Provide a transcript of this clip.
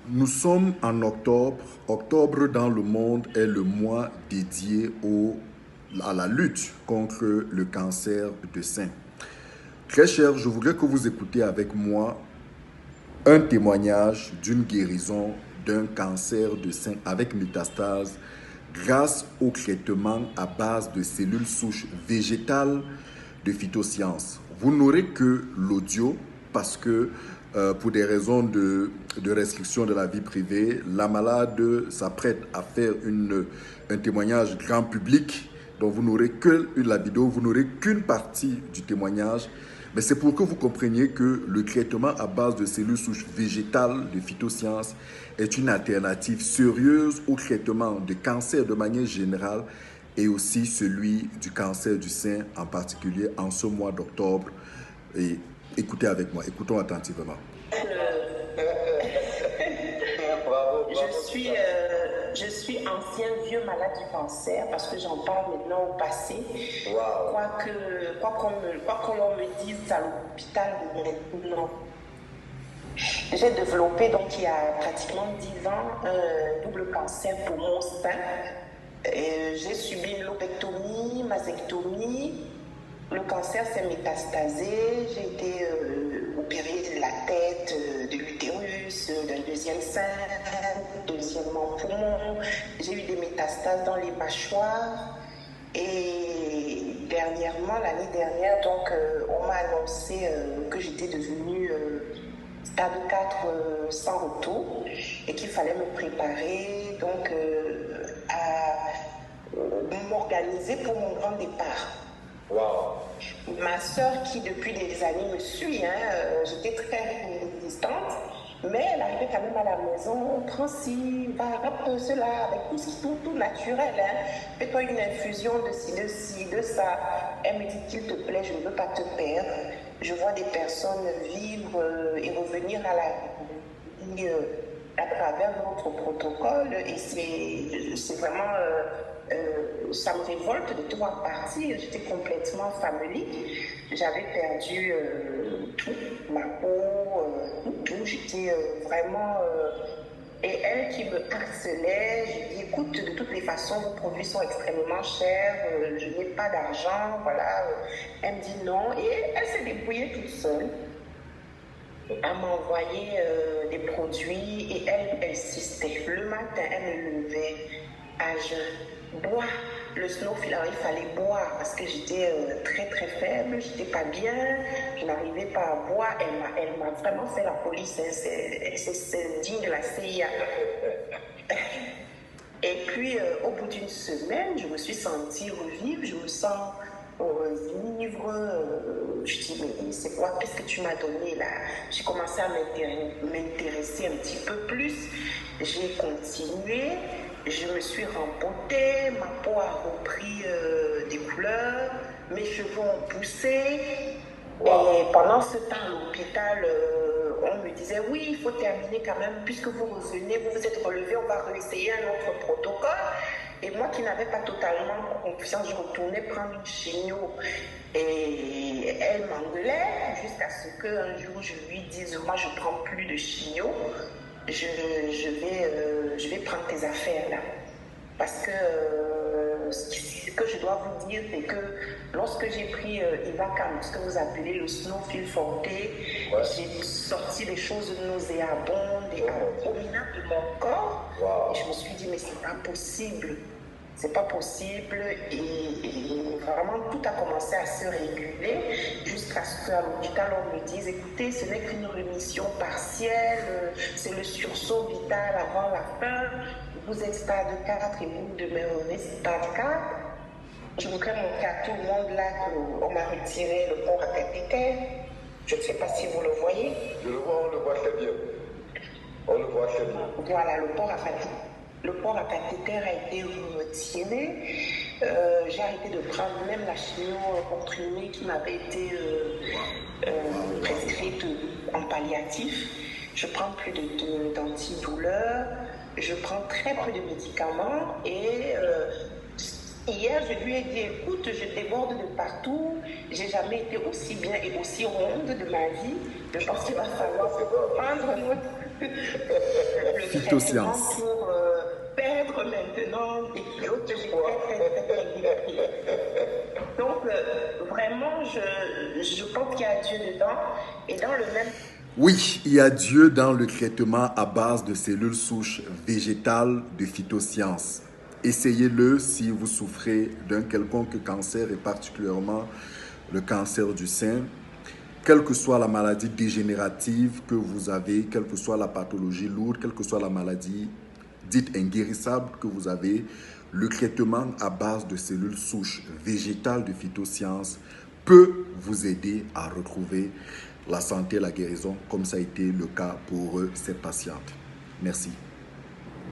Nous sommes en octobre. Octobre dans le monde est le mois dédié à la lutte contre le cancer de sein. Très cher, je voudrais que vous écoutiez avec moi un témoignage d'une guérison d'un cancer de sein avec métastase grâce au traitement à base de cellules souches végétales de phytosciences. Vous n'aurez que l'audio parce que pour des raisons de restriction de la vie privée, la malade s'apprête à faire un témoignage grand public. Donc vous n'aurez que la vidéo, vous n'aurez qu'une partie du témoignage. Mais c'est pour que vous compreniez que le traitement à base de cellules souches végétales de phytosciences est une alternative sérieuse au traitement de cancer de manière générale et aussi celui du cancer du sein en particulier en ce mois d'octobre. Et écoutez avec moi, écoutons attentivement. Je suis ancien vieux malade du cancer parce que j'en parle maintenant au passé. Wow. Quoi qu'on me dise à l'hôpital maintenant. J'ai développé donc il y a pratiquement 10 ans un double cancer pour mon sein. J'ai subi une lobectomie, mastectomie. Le cancer s'est métastasé. J'ai été opérée de la tête, de l'utérus, d'un deuxième sein, deuxièmement poumon. J'ai eu des métastases dans les mâchoires. Et dernièrement, l'année dernière, donc, on m'a annoncé que j'étais devenue stade 4 sans retour et qu'il fallait me préparer donc, à m'organiser pour mon grand départ. Wow. Ma soeur qui depuis des années me suit, j'étais très résistante, mais elle arrivait quand même à la maison, prends ci, va, râpe cela, avec tout naturel. Fais-toi une infusion de ci, de ça. Elle me dit, s'il te plaît, je ne veux pas te perdre. Je vois des personnes vivre et revenir à la vie à travers notre protocole et c'est vraiment... ça me révolte de te voir partir. J'étais complètement famélique. J'avais perdu tout, ma peau, tout. J'étais vraiment... et elle qui me harcelait, je dis écoute, de toutes les façons, vos produits sont extrêmement chers, je n'ai pas d'argent, voilà. Elle me dit non. Et elle s'est débrouillée toute seule à m'envoyer des produits et elle insistait. Le matin, elle me levait à jeun. Bois le snowfil. Alors il fallait boire parce que j'étais très très faible, j'étais pas bien, je n'arrivais pas à boire. Elle m'a vraiment fait la police, c'est digne de la CIA. Et puis au bout d'une semaine, je me suis sentie revivre, je me sens revivre. Je dis mais c'est quoi, qu'est-ce que tu m'as donné là? J'ai commencé à m'intéresser un petit peu plus, j'ai continué. Je me suis rempotée, ma peau a repris des couleurs, mes cheveux ont poussé. Wow. Et pendant ce temps, à l'hôpital, on me disait oui, il faut terminer quand même, puisque vous revenez, vous vous êtes relevé, on va réessayer un autre protocole. Et moi qui n'avais pas totalement confiance, je retournais prendre une chimio. Et elle m'engueulait jusqu'à ce qu'un jour je lui dise moi je ne prends plus de chimio. Je vais prendre tes affaires là. Parce que ce que je dois vous dire, c'est que lorsque j'ai pris Ivacam, ce que vous appelez le snowfil forte, j'ai sorti des choses nauséabondes et abominables de mon corps. Wow. Et je me suis dit, mais c'est pas possible. C'est pas possible et vraiment tout a commencé à se réguler jusqu'à ce qu'à l'hôpital on me dise écoutez ce n'est qu'une rémission partielle, c'est le sursaut vital avant la fin, vous êtes stade 4 et vous demeurez stade 4. Je vous crée mon cas tout le monde là qu'on m'a retiré le port à cathéter. Je ne sais pas si vous le voyez. Je le vois, on le voit très bien. On le voit très bien. Voilà, le port à cathéter a été retiré. J'ai arrêté de prendre même la chimio comprimée qui m'avait été prescrite en palliatif. Je prends plus d'antidouleurs. Je prends très peu de médicaments et hier, je lui ai dit, écoute, je déborde de partout, j'ai jamais été aussi bien et aussi ronde de ma vie. Je pense qu'il va falloir prendre le traitement Phytosciences. pour perdre maintenant des kilos que j'ai très pris. Donc, vraiment, je pense qu'il y a Dieu dedans. Et dans le même... Oui, il y a Dieu dans le traitement à base de cellules souches végétales de phytosciences. Essayez-le si vous souffrez d'un quelconque cancer et particulièrement le cancer du sein. Quelle que soit la maladie dégénérative que vous avez, quelle que soit la pathologie lourde, quelle que soit la maladie dite inguérissable que vous avez, le traitement à base de cellules souches végétales de phytosciences peut vous aider à retrouver la santé et la guérison, comme ça a été le cas pour cette patiente. Merci.